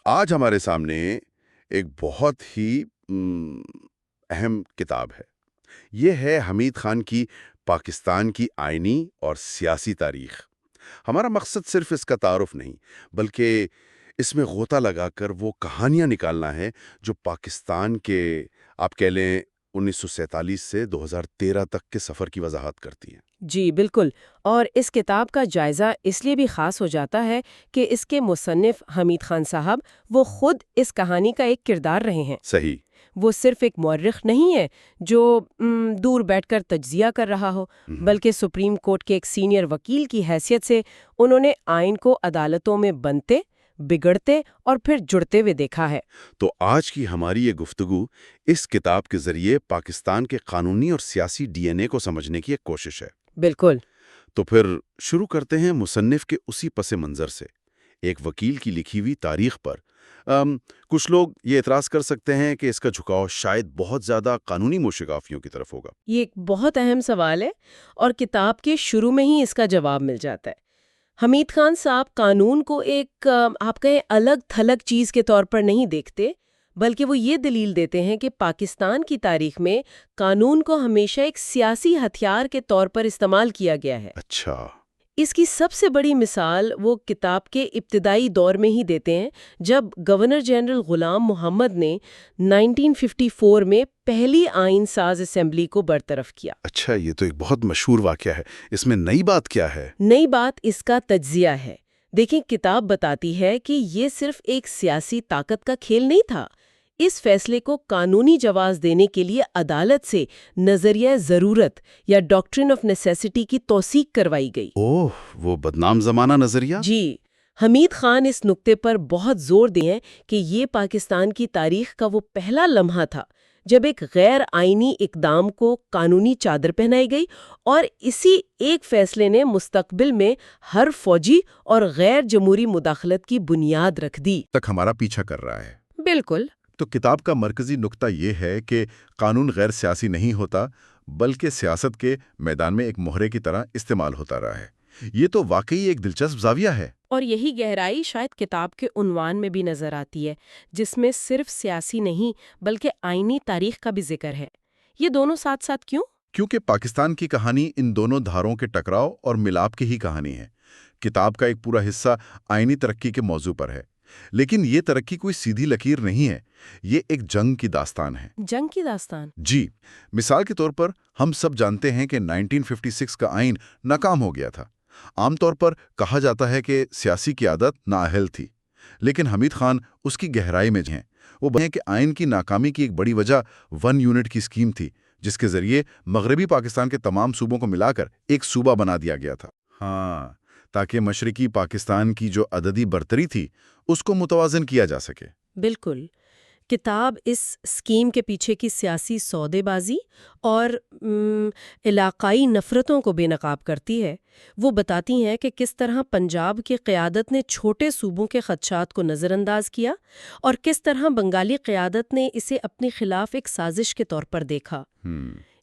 آج ہمارے سامنے ایک بہت ہی اہم کتاب ہے۔ یہ ہے حمید خان کی پاکستان کی آئینی اور سیاسی تاریخ۔ ہمارا مقصد صرف اس کا تعارف نہیں، بلکہ اس میں غوطہ لگا کر وہ کہانیاں نکالنا ہے جو پاکستان کے، آپ کہہ لیں، 1947 سے 2013 تک کے سفر کی وضاحت کرتی ہیں۔ جی بالکل، اور اس کتاب کا جائزہ اس لیے بھی خاص ہو جاتا ہے کہ اس کے مصنف حمید خان صاحب وہ خود اس کہانی کا ایک کردار رہے ہیں۔ صحیح۔ وہ صرف ایک مورخ نہیں ہے جو دور بیٹھ کر تجزیہ کر رہا ہو، بلکہ سپریم کورٹ کے ایک سینئر وکیل کی حیثیت سے انہوں نے آئین کو عدالتوں میں بنتے، بگڑتے اور پھر جڑتے ہوئے دیکھا ہے۔ تو آج کی ہماری یہ گفتگو اس کتاب کے ذریعے پاکستان کے قانونی اور سیاسی ڈی این اے کو سمجھنے کی ایک کوشش ہے۔ بالکل۔ تو پھر شروع کرتے ہیں مصنف کے اسی پس منظر سے، ایک وکیل کی لکھی ہوئی تاریخ پر۔ کچھ لوگ یہ اعتراض کر سکتے ہیں کہ اس کا جھکاؤ شاید بہت زیادہ قانونی موشگافیوں کی طرف ہوگا۔ یہ ایک بہت اہم سوال ہے اور کتاب کے شروع میں ہی اس کا جواب مل جاتا ہے۔ حمید خان صاحب قانون کو ایک آپ کہیں الگ تھلگ چیز کے طور پر نہیں دیکھتے، بلکہ وہ یہ دلیل دیتے ہیں کہ پاکستان کی تاریخ میں قانون کو ہمیشہ ایک سیاسی ہتھیار کے طور پر استعمال کیا گیا ہے۔ اچھا۔ اس کی سب سے بڑی مثال وہ کتاب کے ابتدائی دور میں ہی دیتے ہیں، جب گورنر جنرل غلام محمد نے 1954 میں پہلی آئین ساز اسمبلی کو برطرف کیا۔ اچھا، یہ تو ایک بہت مشہور واقعہ ہے۔ اس میں نئی بات کیا ہے؟ نئی بات اس کا تجزیہ ہے۔ دیکھیں، کتاب بتاتی ہے کہ یہ صرف ایک سیاسی طاقت کا کھیل نہیں تھا۔ اس فیصلے کو قانونی جواز دینے کے لیے عدالت سے نظریہ ضرورت یا ڈاکٹرن آف نیسیسٹی کی توثیق کروائی گئی۔ اوہ، وہ بدنام زمانہ نظریہ؟ جی، حمید خان اس نقطے پر بہت زور دے ہیں کہ یہ پاکستان کی تاریخ کا وہ پہلا لمحہ تھا جب ایک غیر آئینی اقدام کو قانونی چادر پہنائی گئی، اور اسی ایک فیصلے نے مستقبل میں ہر فوجی اور غیر جمہوری مداخلت کی بنیاد رکھ دی۔ تک ہمارا پیچھا کر رہا ہے۔ بالکل۔ تو کتاب کا مرکزی نقطہ یہ ہے کہ قانون غیر سیاسی نہیں ہوتا، بلکہ سیاست کے میدان میں ایک مہرے کی طرح استعمال ہوتا رہا ہے۔ یہ تو واقعی ایک دلچسپ زاویہ ہے۔ اور یہی گہرائی شاید کتاب کے عنوان میں بھی نظر آتی ہے، جس میں صرف سیاسی نہیں بلکہ آئینی تاریخ کا بھی ذکر ہے۔ یہ دونوں ساتھ ساتھ کیوں؟ کیونکہ پاکستان کی کہانی ان دونوں دھاروں کے ٹکراؤ اور ملاپ کی ہی کہانی ہے۔ کتاب کا ایک پورا حصہ آئینی ترقی کے موضوع پر ہے، لیکن یہ ترقی کوئی سیدھی لکیر نہیں ہے، یہ ایک جنگ کی داستان ہے۔ جنگ کی داستان؟ جی، مثال کے طور پر ہم سب جانتے ہیں کہ 1956 کا آئین ناکام ہو گیا تھا۔ عام طور پر کہا جاتا ہے کہ سیاسی قیادت نااہل تھی، لیکن حمید خان اس کی گہرائی میں ہیں۔ وہ ہیں کہ آئین کی ناکامی کی ایک بڑی وجہ 1 یونٹ کی اسکیم تھی، جس کے ذریعے مغربی پاکستان کے تمام صوبوں کو ملا کر ایک صوبہ بنا دیا گیا تھا۔ ہاں، تاکہ مشرقی پاکستان کی جو عددی برتری تھی اس کو متوازن کیا جا سکے۔ بالکل۔ کتاب اس اسکیم کے پیچھے کی سیاسی سودے بازی اور علاقائی نفرتوں کو بے نقاب کرتی ہے۔ وہ بتاتی ہیں کہ کس طرح پنجاب کی قیادت نے چھوٹے صوبوں کے خدشات کو نظر انداز کیا، اور کس طرح بنگالی قیادت نے اسے اپنے خلاف ایک سازش کے طور پر دیکھا۔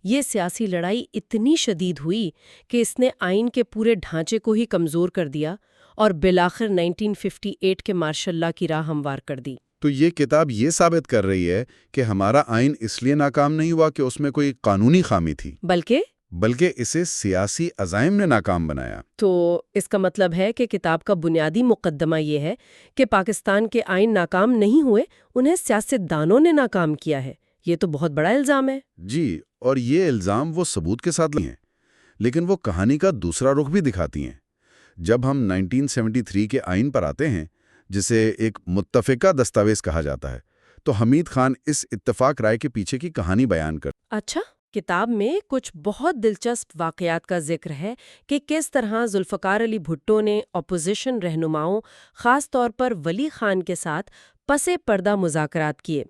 یہ سیاسی لڑائی اتنی شدید ہوئی کہ اس نے آئین کے پورے ڈھانچے کو ہی کمزور کر دیا اور بالآخر 1958 کے مارشل لا کی راہ ہموار کر دی۔ تو یہ کتاب یہ ثابت کر رہی ہے کہ ہمارا آئین اس لیے ناکام نہیں ہوا کہ اس میں کوئی قانونی خامی تھی، بلکہ اسے سیاسی عزائم نے ناکام بنایا۔ تو اس کا مطلب ہے کہ کتاب کا بنیادی مقدمہ یہ ہے کہ پاکستان کے آئین ناکام نہیں ہوئے، انہیں سیاست دانوں نے ناکام کیا ہے۔ یہ تو بہت بڑا الزام ہے۔ جی، اور یہ الزام وہ ثبوت کے ساتھ ہیں، لیکن وہ کہانی کا دوسرا رخ بھی دکھاتی ہیں۔ جب ہم 1973 کے آئین پر آتے ہیں، جسے ایک متفقہ دستاویز کہا جاتا ہے، تو حمید خان اس اتفاق رائے کے پیچھے کی کہانی بیان کرتے۔ اچھا، کتاب میں کچھ بہت دلچسپ واقعات کا ذکر ہے کہ کس طرح ذوالفقار علی بھٹو نے اپوزیشن رہنماؤں، خاص طور پر ولی خان کے ساتھ پس پردہ مذاکرات کیے۔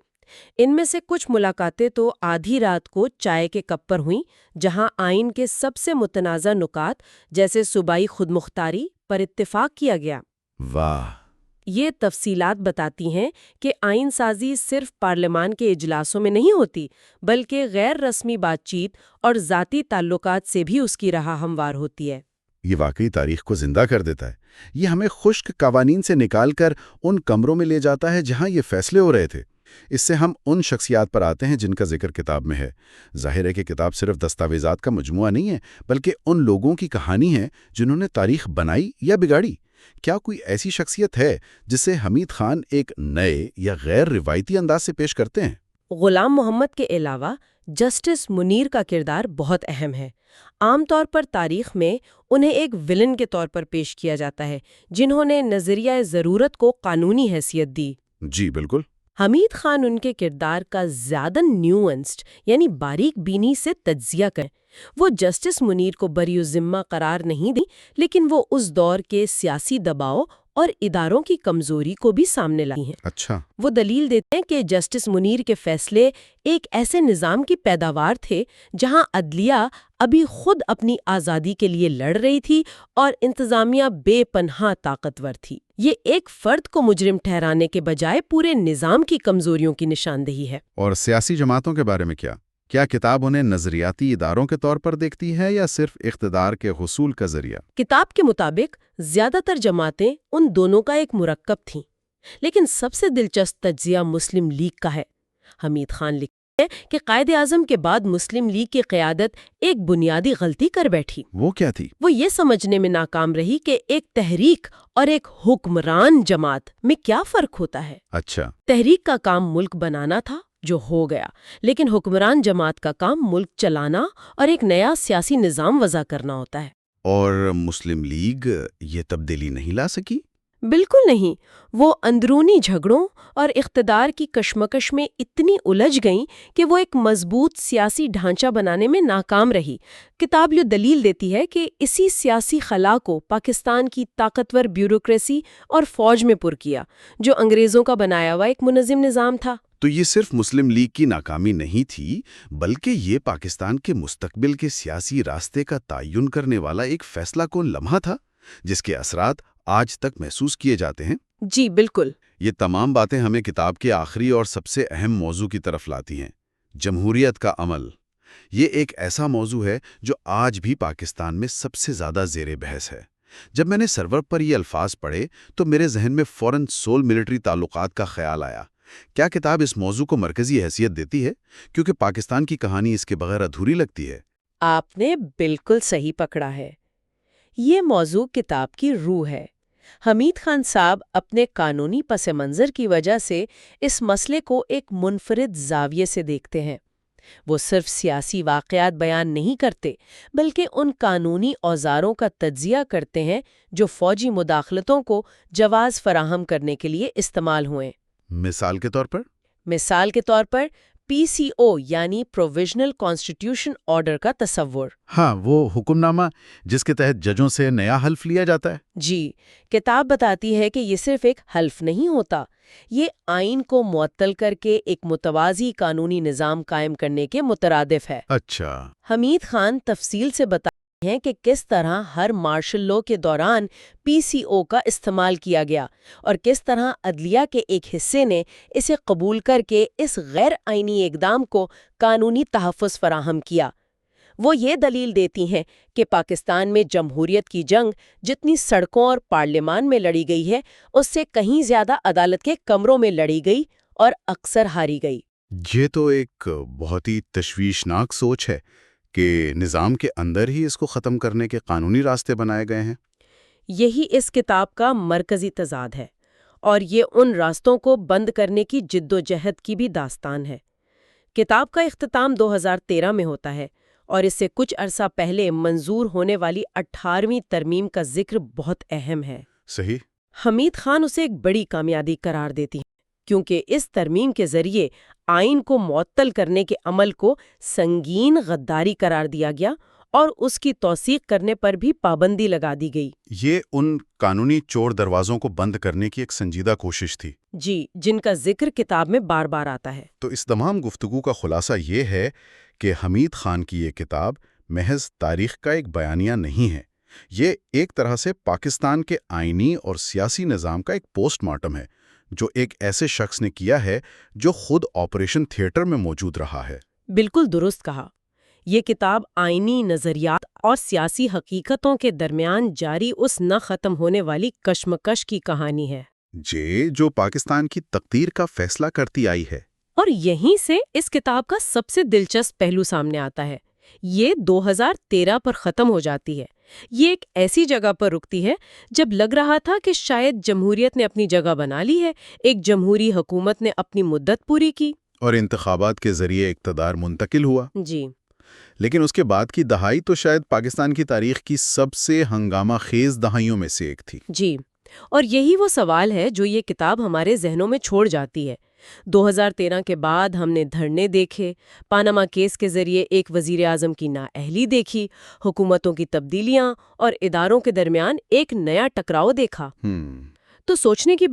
ان میں سے کچھ ملاقاتیں تو آدھی رات کو چائے کے کپ پر ہوئیں، جہاں آئین کے سب سے متنازع نکات جیسے صوبائی خود مختاری پر اتفاق کیا گیا۔ واہ! یہ تفصیلات بتاتی ہیں کہ آئین سازی صرف پارلیمان کے اجلاسوں میں نہیں ہوتی، بلکہ غیر رسمی بات چیت اور ذاتی تعلقات سے بھی اس کی راہ ہموار ہوتی ہے۔ یہ واقعی تاریخ کو زندہ کر دیتا ہے۔ یہ ہمیں خشک قوانین سے نکال کر ان کمروں میں لے جاتا ہے جہاں یہ فیصلے ہو رہے تھے۔ اس سے ہم ان شخصیات پر آتے ہیں جن کا ذکر کتاب میں ہے۔ ظاہر ہے کہ کتاب صرف دستاویزات کا مجموعہ نہیں ہے، بلکہ ان لوگوں کی کہانی ہے جنہوں نے تاریخ بنائی یا بگاڑی۔ کیا کوئی ایسی شخصیت ہے جسے حمید خان ایک نئے یا غیر روایتی انداز سے پیش کرتے ہیں؟ غلام محمد کے علاوہ جسٹس منیر کا کردار بہت اہم ہے۔ عام طور پر تاریخ میں انہیں ایک ولن کے طور پر پیش کیا جاتا ہے، جنہوں نے نظریہ ضرورت کو قانونی حیثیت دی۔ جی بالکل۔ حمید خان ان کے کردار کا زیادہ نیوانسڈ یعنی باریک بینی سے تجزیہ کریں۔ وہ جسٹس منیر کو بری الذمہ قرار نہیں دی، لیکن وہ اس دور کے سیاسی دباؤ اور اداروں کی کمزوری کو بھی سامنے لائی ہیں۔ اچھا۔ وہ دلیل دیتے ہیں کہ جسٹس منیر کے فیصلے ایک ایسے نظام کی پیداوار تھے جہاں عدلیہ ابھی خود اپنی آزادی کے لیے لڑ رہی تھی اور انتظامیہ بے پناہ طاقتور تھی۔ یہ ایک فرد کو مجرم ٹھہرانے کے بجائے پورے نظام کی کمزوریوں کی نشاندہی ہے۔ اور سیاسی جماعتوں کے بارے میں کیا کتاب انہیں نظریاتی اداروں کے طور پر دیکھتی ہے یا صرف اقتدار کے حصول کا ذریعہ؟ کتاب کے مطابق زیادہ تر جماعتیں ان دونوں کا ایک مرکب تھیں، لیکن سب سے دلچسپ تجزیہ مسلم لیگ کا ہے۔ حمید خان لکھتے ہیں کہ قائد اعظم کے بعد مسلم لیگ کی قیادت ایک بنیادی غلطی کر بیٹھی۔ وہ کیا تھی؟ وہ یہ سمجھنے میں ناکام رہی کہ ایک تحریک اور ایک حکمران جماعت میں کیا فرق ہوتا ہے۔ اچھا۔ تحریک کا کام ملک بنانا تھا، جو ہو گیا، لیکن حکمران جماعت کا کام ملک چلانا اور ایک نیا سیاسی نظام وضع کرنا ہوتا ہے۔ اور مسلم لیگ یہ تبدیلی نہیں لا سکی؟ بالکل نہیں۔ وہ اندرونی جھگڑوں اور اقتدار کی کشمکش میں اتنی الجھ گئیں کہ وہ ایک مضبوط سیاسی ڈھانچہ بنانے میں ناکام رہی۔ کتاب یہ دلیل دیتی ہے کہ اسی سیاسی خلا کو پاکستان کی طاقتور بیوروکریسی اور فوج میں پر کیا، جو انگریزوں کا بنایا ہوا ایک منظم نظام تھا۔ تو یہ صرف مسلم لیگ کی ناکامی نہیں تھی، بلکہ یہ پاکستان کے مستقبل کے سیاسی راستے کا تعین کرنے والا ایک فیصلہ کن لمحہ تھا، جس کے اثرات آج تک محسوس کیے جاتے ہیں۔ جی بالکل۔ یہ تمام باتیں ہمیں کتاب کے آخری اور سب سے اہم موضوع کی طرف لاتی ہیں، جمہوریت کا عمل۔ یہ ایک ایسا موضوع ہے جو آج بھی پاکستان میں سب سے زیادہ زیر بحث ہے۔ جب میں نے سرور پر یہ الفاظ پڑھے تو میرے ذہن میں فوراً سول ملٹری تعلقات کا خیال آیا۔ کیا کتاب اس موضوع کو مرکزی حیثیت دیتی ہے؟ کیونکہ پاکستان کی کہانی اس کے بغیر ادھوری لگتی ہے۔ آپ نے بالکل صحیح پکڑا ہے۔ یہ موضوع کتاب کی روح ہے۔ حمید خان صاحب اپنے قانونی پس منظر کی وجہ سے اس مسئلے کو ایک منفرد زاویے سے دیکھتے ہیں۔ وہ صرف سیاسی واقعات بیان نہیں کرتے، بلکہ ان قانونی اوزاروں کا تجزیہ کرتے ہیں جو فوجی مداخلتوں کو جواز فراہم کرنے کے لیے استعمال ہوئے۔ مثال کے طور پر؟ مثال کے طور پر PCO یعنی پروویژنل کانسٹیٹیوشن آرڈر کا تصور۔ ہاں، وہ حکم نامہ جس کے تحت ججوں سے نیا حلف لیا جاتا ہے۔ جی، کتاب بتاتی ہے کہ یہ صرف ایک حلف نہیں ہوتا، یہ آئین کو معطل کر کے ایک متوازی قانونی نظام قائم کرنے کے مترادف ہے۔ اچھا۔ حمید خان تفصیل سے بتاتے ہیں کہ کس طرح ہر مارشل لاء کے دوران PCO کا استعمال کیا گیا اور کس طرح عدلیہ کے ایک حصے نے اسے قبول کر کے اس غیر آئینی اقدام کو قانونی تحفظ فراہم کیا۔ وہ یہ دلیل دیتی ہیں کہ پاکستان میں جمہوریت کی جنگ جتنی سڑکوں اور پارلیمان میں لڑی گئی ہے، اس سے کہیں زیادہ عدالت کے کمروں میں لڑی گئی اور اکثر ہاری گئی۔ یہ تو ایک بہت ہی تشویشناک سوچ ہے کہ نظام کے اندر ہی اس کو ختم کرنے کے قانونی راستے بنائے گئے ہیں۔ یہی اس کتاب کا مرکزی تضاد ہے، اور یہ ان راستوں کو بند کرنے کی جدوجہد کی بھی داستان ہے۔ کتاب کا اختتام 2013 میں ہوتا ہے، اور اس سے کچھ عرصہ پہلے منظور ہونے والی 18ویں ترمیم کا ذکر بہت اہم ہے۔ صحیح۔ حمید خان اسے ایک بڑی کامیابی قرار دیتی ہیں، کیونکہ اس ترمیم کے ذریعے آئین کو معطل کرنے کے عمل کو سنگین غداری قرار دیا گیا اور اس کی توثیق کرنے پر بھی پابندی لگا دی گئی۔ یہ ان قانونی چور دروازوں کو بند کرنے کی ایک سنجیدہ کوشش تھی۔ جی، جن کا ذکر کتاب میں بار بار آتا ہے۔ تو اس تمام گفتگو کا خلاصہ یہ ہے کہ حمید خان کی یہ کتاب محض تاریخ کا ایک بیانیہ نہیں ہے۔ یہ ایک طرح سے پاکستان کے آئینی اور سیاسی نظام کا ایک پوسٹ مارٹم ہے، جو ایک ایسے شخص نے کیا ہے جو خود آپریشن تھیٹر میں موجود رہا ہے۔ بالکل درست کہا۔ یہ کتاب آئینی نظریات، اور سیاسی حقیقتوں کے درمیان جاری اس نہ ختم ہونے والی کشمکش کی کہانی ہے جو پاکستان کی تقدیر کا فیصلہ کرتی آئی ہے۔ اور یہیں سے اس کتاب کا سب سے دلچسپ پہلو سامنے آتا ہے۔ یہ 2013 پر ختم ہو جاتی ہے۔ یہ ایک ایسی جگہ پر رکتی ہے جب لگ رہا تھا کہ شاید جمہوریت نے اپنی جگہ بنا لی ہے، ایک جمہوری حکومت نے اپنی مدت پوری کی اور انتخابات کے ذریعے اقتدار منتقل ہوا۔ جی لیکن اس کے بعد کی دہائی تو شاید پاکستان کی تاریخ کی سب سے ہنگامہ خیز دہائیوں میں سے ایک تھی۔ جی، اور یہی وہ سوال ہے جو یہ کتاب ہمارے ذہنوں میں چھوڑ جاتی ہے۔ 2013 کے بعد ہم نے دھرنے دیکھے، پاناما کیس کے ذریعے ایک وزیر اعظم کی نااہلی دیکھی، حکومتوں کی تبدیلیاں اور اداروں کے درمیان ایک نیا ٹکراؤ دیکھا۔ تو سوچنے کی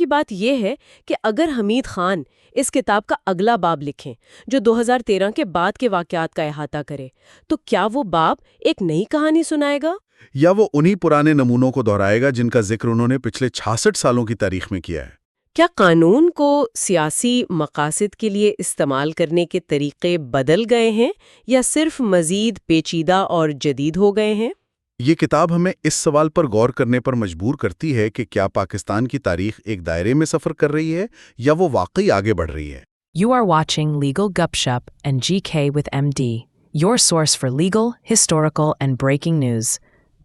بات یہ ہے کہ اگر حمید خان اس کتاب کا اگلا باب لکھیں جو 2013 کے بعد کے واقعات کا احاطہ کرے، تو کیا وہ باب ایک نئی کہانی سنائے گا؟ یا وہ انہی پرانے نمونوں کو دہرائے گا جن کا ذکر انہوں نے پچھلے 66 سالوں کی تاریخ میں کیا ہے؟ کیا قانون کو سیاسی مقاصد کے لیے استعمال کرنے کے طریقے بدل گئے ہیں یا صرف مزید پیچیدہ اور جدید ہو گئے ہیں؟ یہ کتاب ہمیں اس سوال پر غور کرنے پر مجبور کرتی ہے کہ کیا پاکستان کی تاریخ ایک دائرے میں سفر کر رہی ہے یا وہ واقعی آگے بڑھ رہی ہے۔ You are watching Legal Gupshup and GK with MD, your source for legal, historical, and breaking news.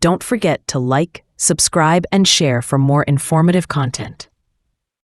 Don't forget to like, subscribe, and share for more informative content.